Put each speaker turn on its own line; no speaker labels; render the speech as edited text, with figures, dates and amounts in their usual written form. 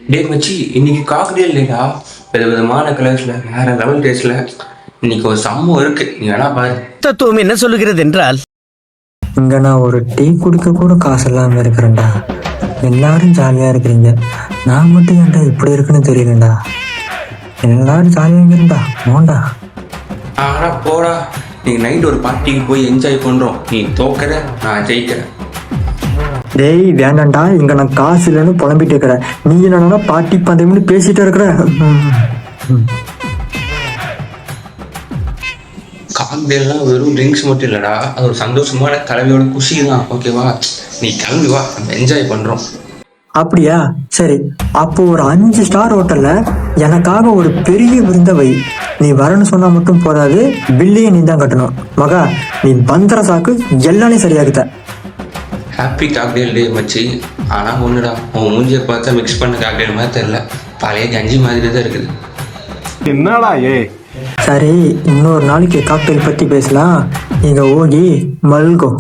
டேய் மச்சி, இன்னைக்கு காக்டெயில் இல்லைடா. விதவிதமான கலர்ஸ்ல வேற லெவல் டேஸ்ட்ல இன்னைக்கு ஒரு சம்பவம் இருக்கு. நீ வேணா பாரு.
தத்துவம் என்ன சொல்லுகிறது என்றால்,
இங்க நான் ஒரு டீ குடிக்க கூட காசு இல்லாம இருக்கிறேன்டா. எல்லாரும் ஜாலியா இருக்கிறீங்க, நான் மட்டும் ஏன்டா இப்படி இருக்குன்னு தெரியலடா. எல்லாரும் ஜாலியா இருக்கிறேன்டா. போண்டா.
ஆனா போடா, நீங்க நைட் ஒரு பார்ட்டிக்கு போய் என்ஜாய் பண்றோம். நீ தோக்கற, நான் ஜெயிக்கிறேன்.
டேய் வேண்டாம்டா, இங்க நான் காசு இல்லைன்னு புலம்பிட்டு இருக்கிறேன். நீ என்னன்னா பாட்டி பந்தயம்னு பேசிட்டு இருக்கிற.
காக்டெயில்லாம் வெறும் ட்ரிங்க்ஸ் மட்டும் இல்லடா, அது ஒரு சந்தோஷமான கலவையோட குஷி தான். ஓகேவா? நீ கிளம்பி வா, நம்ம என்ஜாய் பண்றோம்.
அப்படியா? சரி, அப்போ ஒரு 5 ஸ்டார் ஹோட்டல்ல எனக்காக ஒரு பெரிய விருந்த வை. நீ வரன்னு சொன்னா மட்டும் போதாது, பில்லையும் நீ தான் கட்டணும். மகா, நீ பந்தர சாக்கு எல்லாமே சரியாகுத.
ஹாப்பி காக்டெயில் டே மச்சி. ஆனா ஒண்ணுடா, உன் மூஞ்சியை பார்த்தா மிக்ஸ் பண்ண காக்டெயில் மாதிரி தெரியல, பழைய கஞ்சி மாதிரி தான் இருக்குது.
என்னடா
சரி, இன்னொரு நாளைக்கு காக்டெயில் பத்தி பேசலாம். இங்க ஓகி மல்கோ.